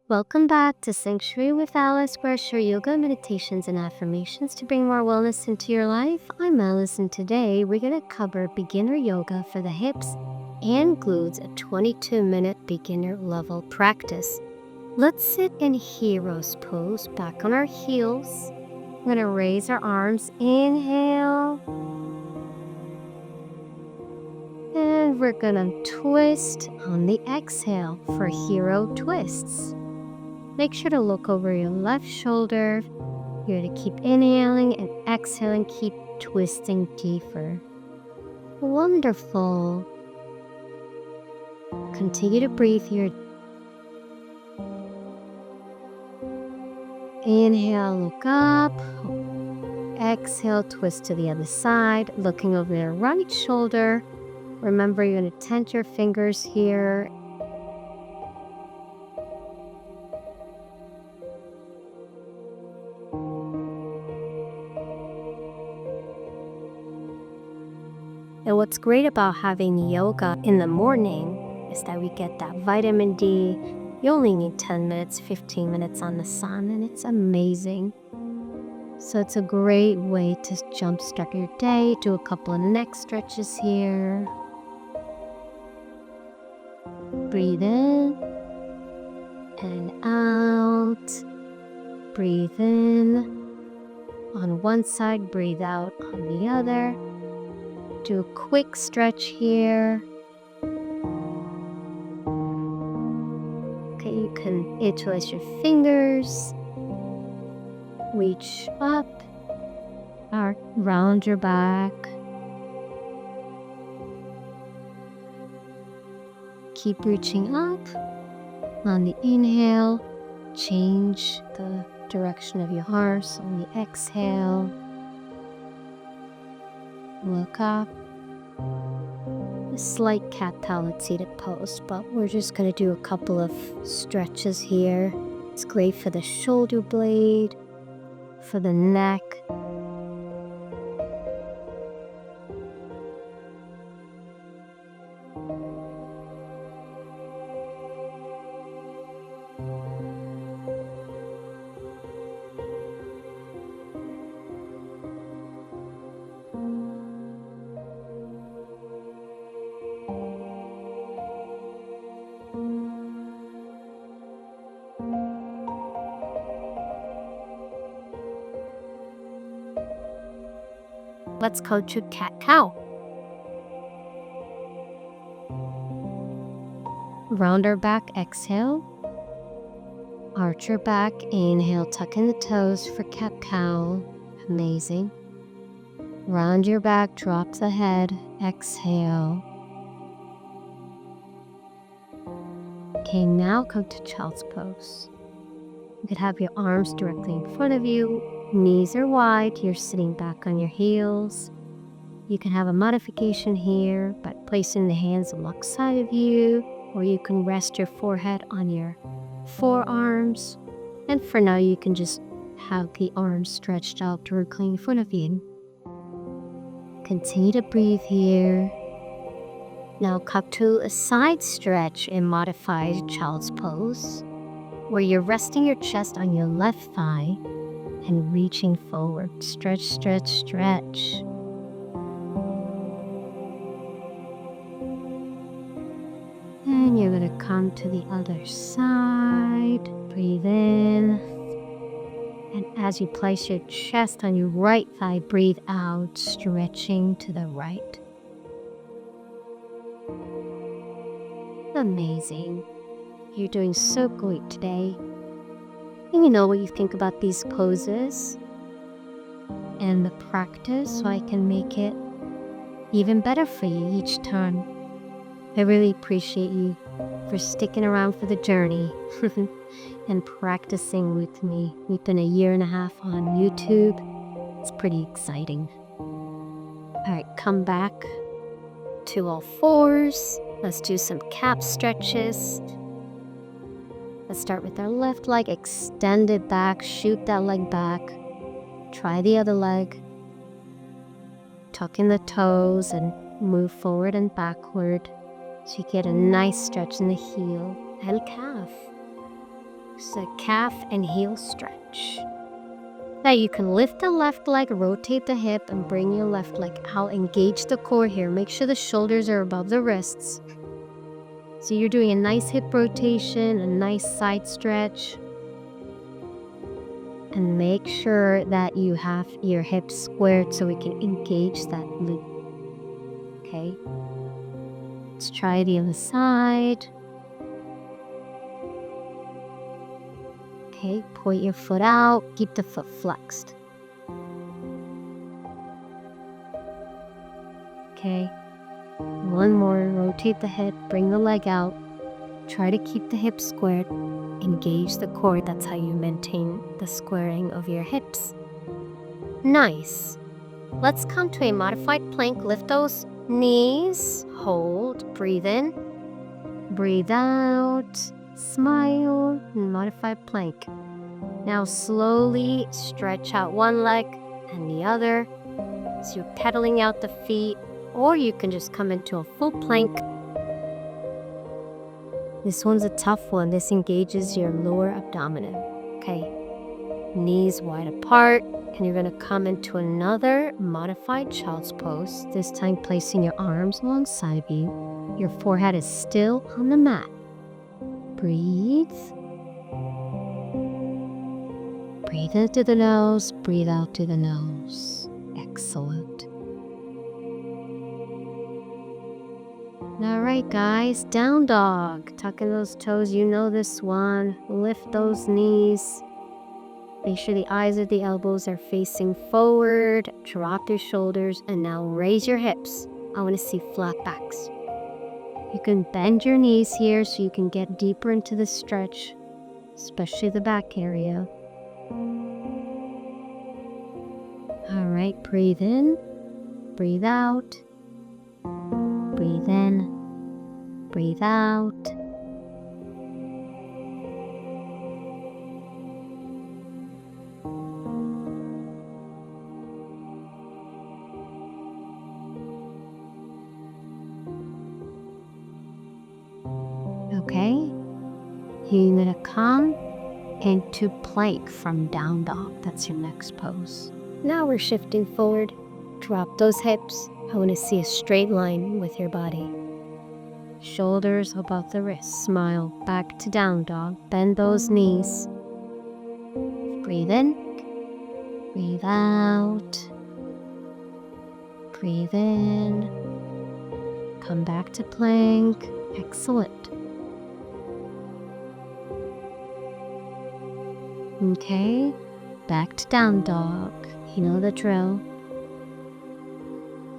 Welcome back to Sanctuary with Alice, where I share yoga, meditations, and affirmations to bring more wellness into your life. I'm Alice, and today we're going to cover beginner yoga for the hips and glutes, a 22-minute beginner level practice. Let's sit in hero's pose, back on our heels. We're going to raise our arms, inhale. And we're going to twist on the exhale for hero twists. Make sure to look over your left shoulder. You're going to keep inhaling and exhaling, keep twisting deeper. Wonderful. Continue to breathe here. Inhale, look up. Exhale, twist to the other side, looking over your right shoulder. Remember, you're going to tent your fingers here. And what's great about having yoga in the morning is that we get that vitamin D. You only need 10 minutes, 15 minutes on the sun, and it's amazing. So it's a great way to jumpstart your day. Do a couple of neck stretches here. Breathe in and out. Breathe in on one side, breathe out on the other. Do a quick stretch here. Okay, you can interlace your fingers. Reach up. Or round your back. Keep reaching up. On the inhale, change the direction of your arms. On the exhale, look up. A slight cat-cow seated pose, but we're just going to do a couple of stretches here. It's great for the shoulder blade, for the neck. Let's go to cat-cow. Round our back, exhale. Arch your back, inhale, tuck in the toes for cat-cow. Amazing. Round your back, drop the head, exhale. Okay, now come to child's pose. You could have your arms directly in front of you. Knees are wide, you're sitting back on your heels. You can have a modification here by placing the hands alongside of you, or you can rest your forehead on your forearms. And for now, you can just have the arms stretched out directly in front of you. Continue to breathe here. Now come to a side stretch in modified child's pose, where you're resting your chest on your left thigh and reaching forward. Stretch, stretch, stretch. And you're going to come to the other side. Breathe in. And as you place your chest on your right thigh, breathe out, stretching to the right. Amazing. You're doing so great today. Let me know what you think about these poses and the practice so I can make it even better for you each time. I really appreciate you for sticking around for the journey and practicing with me. We've been 1.5 years on YouTube. It's pretty exciting. All right, come back to all fours. Let's do some calf stretches. Let's start with our left leg, extend it back, shoot that leg back. Try the other leg. Tuck in the toes and move forward and backward so you get a nice stretch in the heel and calf. It's a calf and heel stretch. Now you can lift the left leg, rotate the hip, and bring your left leg out. Engage the core here. Make sure the shoulders are above the wrists. So you're doing a nice hip rotation, a nice side stretch. And make sure that you have your hips squared so we can engage that glute. Okay? Let's try the other side. Okay, point your foot out, keep the foot flexed. Okay, one more, rotate the hip, bring the leg out. Try to keep the hips squared, engage the core. That's how you maintain the squaring of your hips. Nice. Let's come to a modified plank. Lift those knees, hold, breathe in, breathe out, smile, and modified plank. Now slowly stretch out one leg and the other. So you're pedaling out the feet, or you can just come into a full plank. This one's a tough one. This engages your lower abdomen. Okay, knees wide apart, and you're going to come into another modified child's pose, this time placing your arms alongside you. Your forehead is still on the mat. Breathe. Breathe in through the nose, breathe out through the nose. Excellent. All right, guys, down dog. Tuck in those toes, you know this one. Lift those knees. Make sure the eyes of the elbows are facing forward. Drop your shoulders, and now raise your hips. I want to see flat backs. You can bend your knees here so you can get deeper into the stretch, especially the back area. All right, breathe in, breathe out, breathe in, breathe out. Okay, you're gonna come into plank from down dog. That's your next pose. Now we're shifting forward. Drop those hips. I want to see a straight line with your body. Shoulders above the wrists. Smile. Back to down dog. Bend those knees. Breathe in. Breathe out. Breathe in. Come back to plank. Excellent. Okay, back to down dog. You know the drill.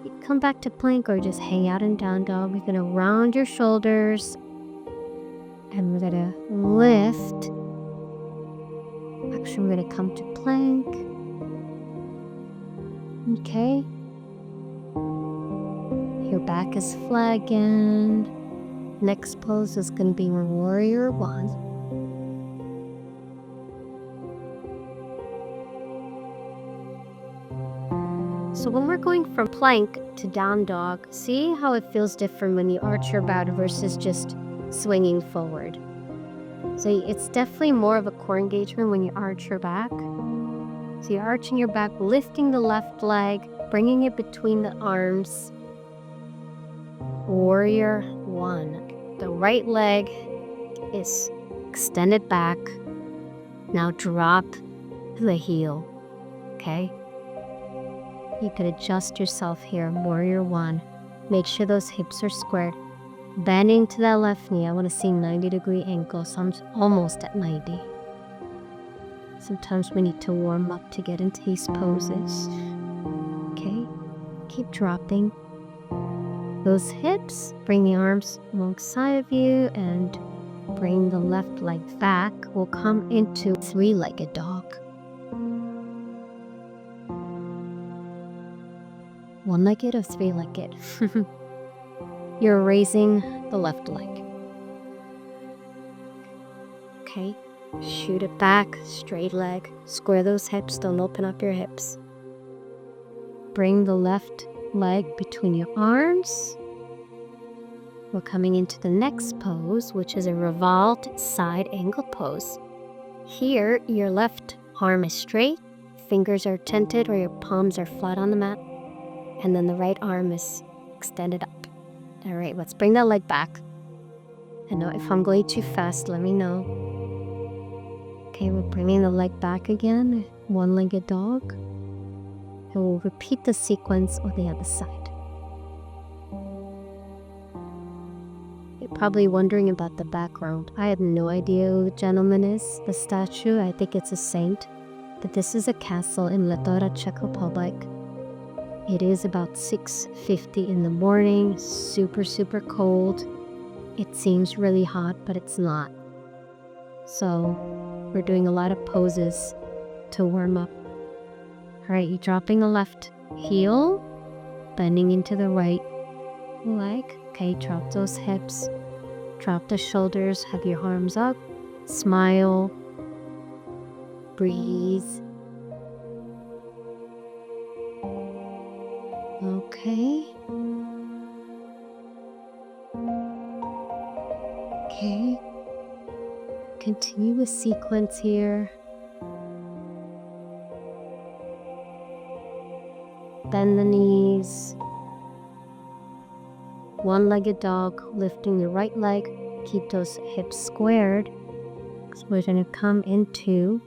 You come back to plank or just hang out in down dog. We're gonna round your shoulders and we're gonna lift. Actually, we're gonna come to plank. Okay. Your back is flat again. Next pose is gonna be warrior one. So when we're going from plank to down dog, see how it feels different when you arch your back versus just swinging forward. So it's definitely more of a core engagement when you arch your back. So you're arching your back, lifting the left leg, bringing it between the arms. Warrior one. The right leg is extended back. Now drop the heel, okay? You could adjust yourself here, warrior one. Make sure those hips are squared. Bending to that left knee. I want to see 90-degree ankle, so I'm almost at 90. Sometimes we need to warm up to get into these poses. Okay, keep dropping those hips. Bring the arms alongside of you and bring the left leg back. We'll come into three-legged dog. One-legged or three-legged? You're raising the left leg. Okay, shoot it back, straight leg. Square those hips, don't open up your hips. Bring the left leg between your arms. We're coming into the next pose, which is a revolved side angle pose. Here, your left arm is straight, fingers are tented or your palms are flat on the mat, and then the right arm is extended up. All right, let's bring that leg back. And now if I'm going too fast, let me know. Okay, we're bringing the leg back again, one-legged dog. And we'll repeat the sequence on the other side. You're probably wondering about the background. I have no idea who the gentleman is, the statue. I think it's a saint. But this is a castle in Letora, Czech Republic. It is about 6:50 in the morning, super, super cold. It seems really hot, but it's not. So we're doing a lot of poses to warm up. All right, you're dropping the left heel, bending into the right leg. Okay, drop those hips, drop the shoulders, have your arms up, smile, breathe. Okay. Okay. Continue the sequence here. Bend the knees. One-legged dog, lifting the right leg. Keep those hips squared. So we're going to come into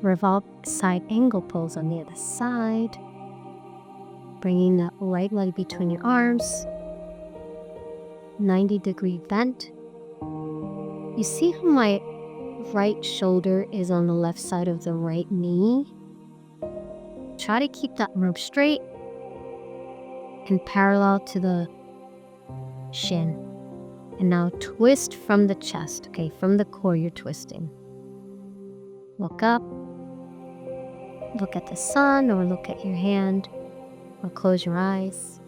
revolve side angle pose on the other side. Bringing that right leg between your arms. 90-degree bend. You see how my right shoulder is on the left side of the right knee? Try to keep that rope straight and parallel to the shin. And now twist from the chest, okay? From the core you're twisting. Look up. Look at the sun or look at your hand or close your eyes.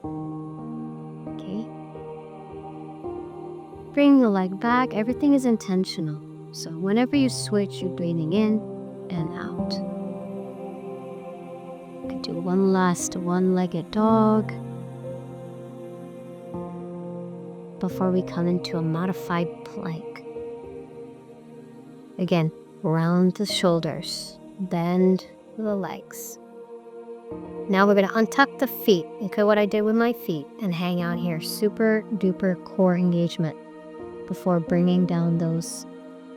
Okay? Bring the leg back. Everything is intentional. So whenever you switch, you're breathing in and out. You can do one last one-legged dog before we come into a modified plank. Again, round the shoulders, bend the legs. Now we're going to untuck the feet. Look at what I did with my feet and hang out here. Super duper core engagement before bringing down those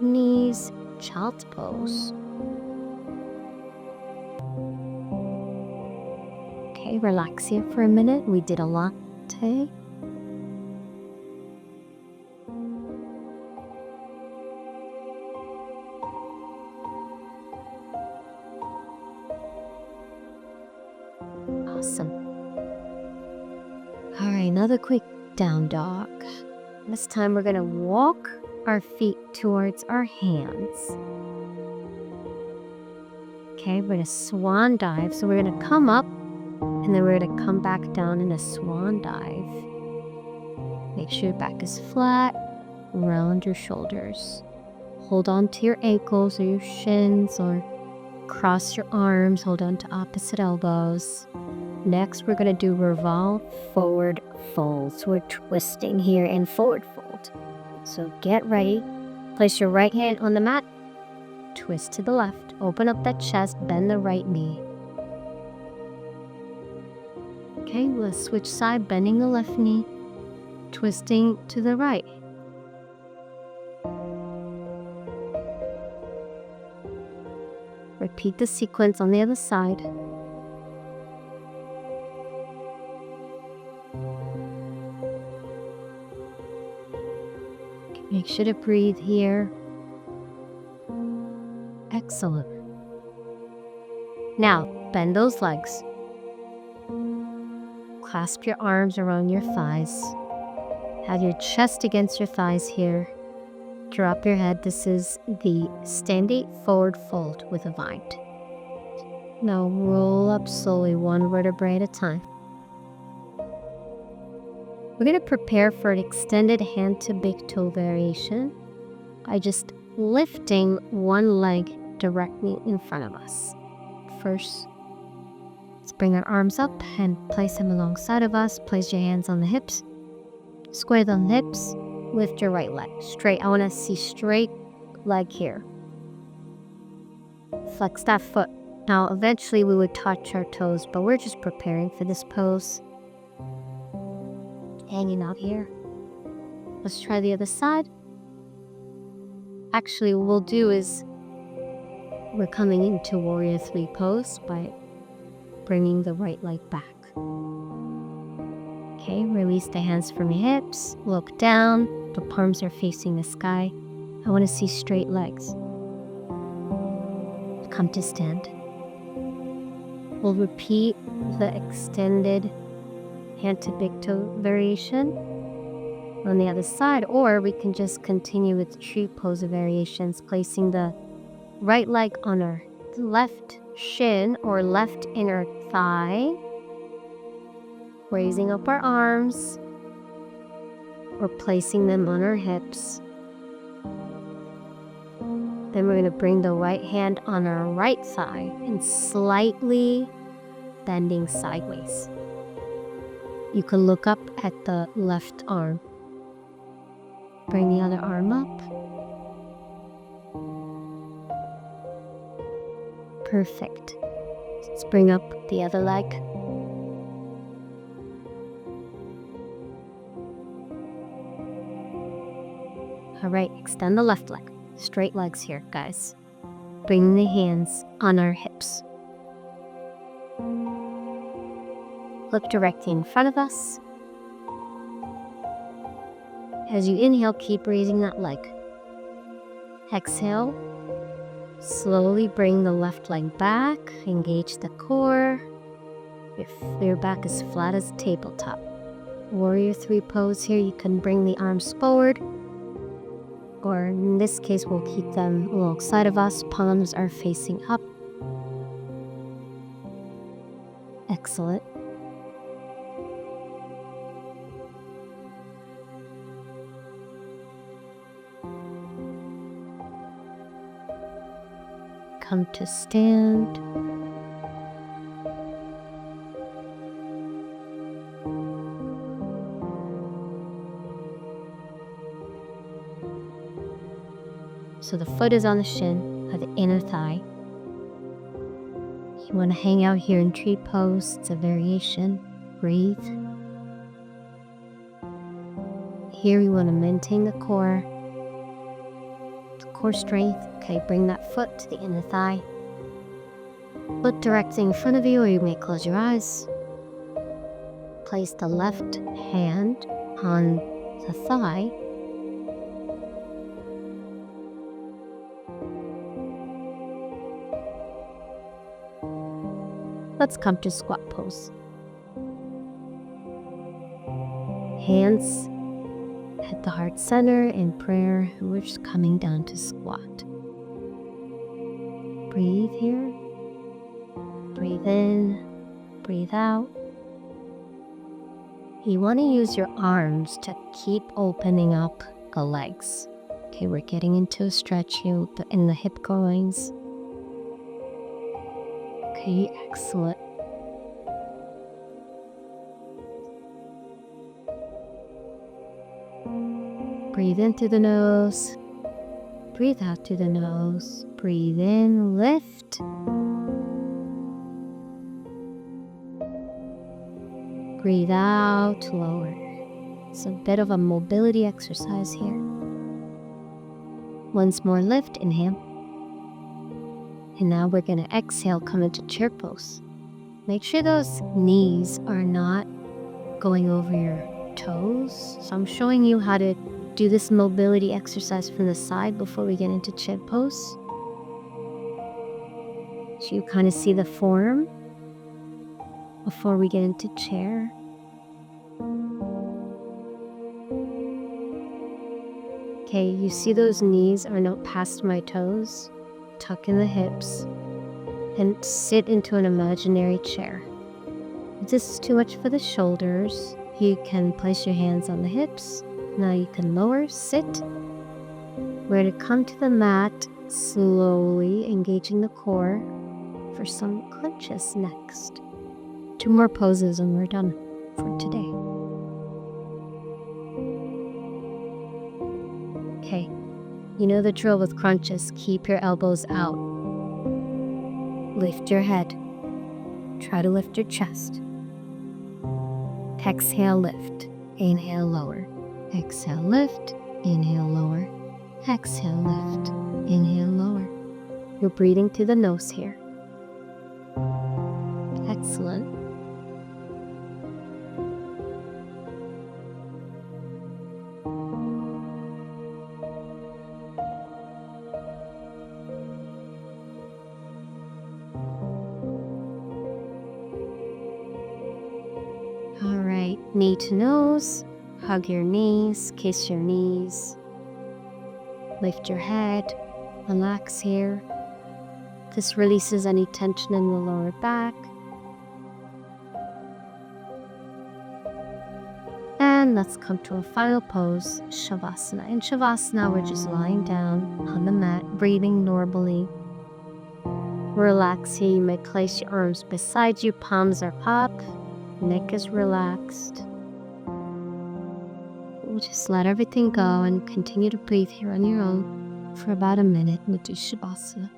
knees, child's pose. Okay, relax here for a minute. We did a lot today. Awesome. All right, another quick down dog. This time we're going to walk our feet towards our hands. Okay, we're going to swan dive. So we're going to come up and then we're going to come back down in a swan dive. Make sure your back is flat, round your shoulders. Hold on to your ankles or your shins or cross your arms, hold on to opposite elbows. Next, we're going to do revolve forward fold. So we're twisting here in forward fold. So get ready. Place your right hand on the mat. Twist to the left. Open up that chest. Bend the right knee. Okay, let's switch side. Bending the left knee. Twisting to the right. Repeat the sequence on the other side. Make sure to breathe here. Excellent. Now, bend those legs. Clasp your arms around your thighs. Have your chest against your thighs here. Drop your head. This is the standing forward fold with a bind. Now roll up slowly, one vertebrae at a time. We're going to prepare for an extended hand to big toe variation by just lifting one leg directly in front of us. First, let's bring our arms up and place them alongside of us. Place your hands on the hips. Square the hips. Lift your right leg straight. I want to see straight leg here. Flex that foot. Now, eventually we would touch our toes, but we're just preparing for this pose. Hanging out here. Let's try the other side. Actually, what we'll do is we're coming into Warrior 3 pose by bringing the right leg back. Okay, release the hands from your hips. Look down. The palms are facing the sky. I want to see straight legs. Come to stand. We'll repeat the extended hand to big toe variation on the other side, or we can just continue with tree pose variations, placing the right leg on our left shin or left inner thigh, raising up our arms, or placing them on our hips. Then we're going to bring the right hand on our right thigh and slightly bending sideways. You can look up at the left arm. Bring the other arm up. Perfect. Let's bring up the other leg. All right, extend the left leg. Straight legs here, guys. Bring the hands on our hips. Look directly in front of us. As you inhale, keep raising that leg. Exhale. Slowly bring the left leg back. Engage the core. If your back is flat as a tabletop. Warrior 3 pose here. You can bring the arms forward. Or in this case, we'll keep them alongside of us. Palms are facing up. Excellent. Come to stand. So the foot is on the shin of the inner thigh. You want to hang out here in tree pose. It's a variation. Breathe. Here we want to maintain the core strength. Okay, bring that foot to the inner thigh. Look directly in front of you, or you may close your eyes. Place the left hand on the thigh. Let's come to squat pose. Hands at the heart center in prayer, and we're just coming down to squat. Breathe here. Breathe in. Breathe out. You want to use your arms to keep opening up the legs. Okay, we're getting into a stretch here in the hip groins. Okay, excellent. Breathe in through the nose. Breathe out through the nose. Breathe in, lift. Breathe out, lower. It's a bit of a mobility exercise here. Once more, lift, inhale. And now we're going to exhale, come into chair pose. Make sure those knees are not going over your toes. So I'm showing you how to do this mobility exercise from the side before we get into chair pose. So you kind of see the form before we get into chair. Okay, you see those knees are not past my toes. Tuck in the hips and sit into an imaginary chair. If this is too much for the shoulders, you can place your hands on the hips. Now you can lower, sit. We're going to come to the mat, slowly engaging the core for some crunches next. 2 more poses and we're done for today. Okay, you know the drill with crunches. Keep your elbows out. Lift your head. Try to lift your chest. Exhale, lift. Inhale, lower. Exhale, lift. Inhale, lower. Exhale, lift. Inhale, lower. You're breathing through the nose here. Excellent. All right, knee to nose. Hug your knees, kiss your knees. Lift your head, relax here. This releases any tension in the lower back. And let's come to a final pose, Shavasana. In Shavasana, we're just lying down on the mat, breathing normally. Relax here. You may place your arms beside you, palms are up, neck is relaxed. We'll just let everything go and continue to breathe here on your own for about a minute. We'll do Shavasana.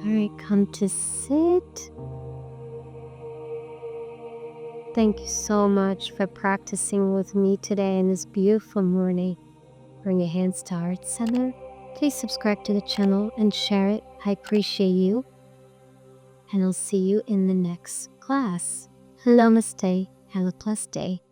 All right, come to sit. Thank you so much for practicing with me today in this beautiful morning. Bring your hands to heart center. Please subscribe to the channel and share it. I appreciate you. And I'll see you in the next class. Namaste. Have a blessed day.